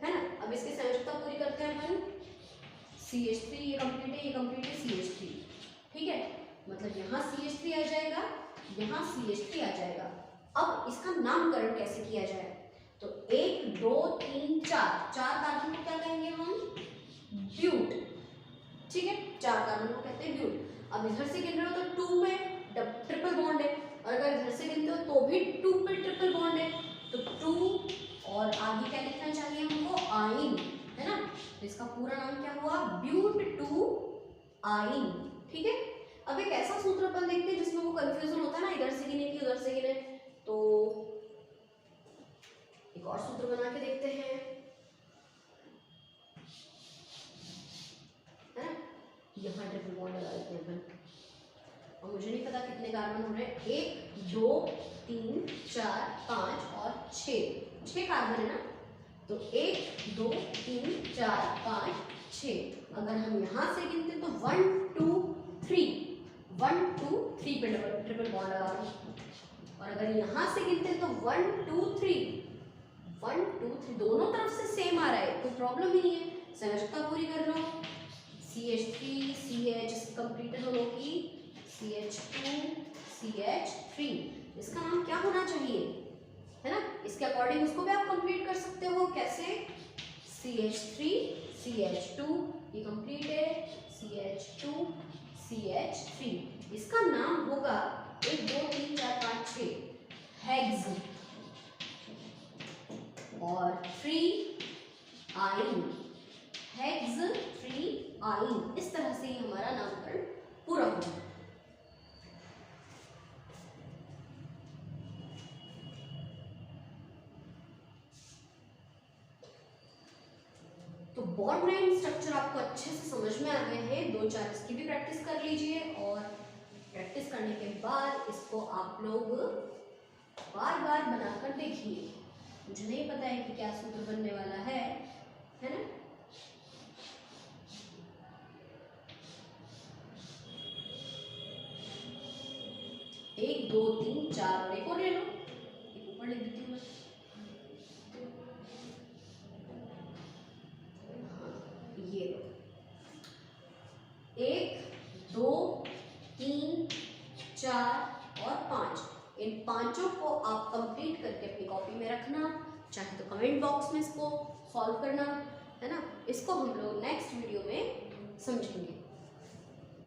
है ना। अब इसकी संयोजकता पूरी करते हैं अपन। CH3 ये कंप्लीट है, ये कंप्लीट है, CH3, ठीक है, मतलब यहाँ CH3 आ जाएगा, यहाँ CH3 आ जाएगा। अब इसका नामकरण कैसे किया जाए? तो 1 2 3 4, 4 कार्बन को क्या कहेंगे हम? ब्यूट, ठीक है, 4 कार्बन को कहते हैं ब्यूट। अब इधर से गिन रहे हो तो 2 पे ट्रिपल बॉन्ड है, और अगर इधर से गिनते हो तो भी 2 पे ट्रिपल बॉन्ड है, तो 2 और आगे क्या लिखना चाहिए हमको? आइन, है ना। तो इसका पूरा नाम क्या हुआ? ब्यूट 2 आइन, ठीक है। अब एक ऐसा सूत्र अपन देखते हैं जिसमें वो कंफ्यूजन होता है ना, इधर से गिने कि उधर से गिने, तो एक और सूत्र बना के देखते हैं, है ना। यहाँ ट्रिपल बॉन्ड लगा देते हैं अपन, और मुझे नहीं पता कितने कार्बन हो रहे हैं, 1 2 3 4 5 और 6 कार्बन है ना, तो 1 2 3 4 5 6। अगर हम यहाँ से गिनते तो 1 2 3 1 2 3 पे ट्रिपल बॉन्ड लगा रहा हूँ, और अगर यहाँ से गिनते तो 1 2 3 1 2 3 दोनों तरफ से सेम आ रहा है, कोई प्रॉब्लम ही नहीं है। संरचना पूरी कर लो, CH3 CH कंप्लीट है दोनों की, CH2 CH3, इसका नाम क्या होना चाहिए, है ना, इसके अकॉर्डिंग उसको भी आप कंप्लीट कर सकते हो। कैसे, CH3 CH2, ये कंप्लीट है, CH2 CH3, इसका नाम होगा 1 2 3 4 5 6 हेक्स और 3 आइन, हेक्स 3 आइन, इस तरह से ही हमारा नामकरण पूरा होगा। तो बॉन्ड लाइन स्ट्रक्चर आपको अच्छे से समझ में आ गए हैं, 2-4 इसकी भी प्रैक्टिस कर लीजिए, और प्रैक्टिस करने के बाद इसको आप लोग बार बार बनाकर देखिए। मुझे नहीं पता है कि क्या सूत्र बनने वाला है ना। 1 2 3 4 और एक और ले लो, एक ऊपर लिख देती हूँ मैं, ये लो, 1 2 3 4 और 5, इन पांचों को आप कंप्लीट करके अपनी कॉपी में रखना, चाहे तो कमेंट बॉक्स में इसको सॉल्व करना, है ना। इसको हम लोग नेक्स्ट वीडियो में समझेंगे।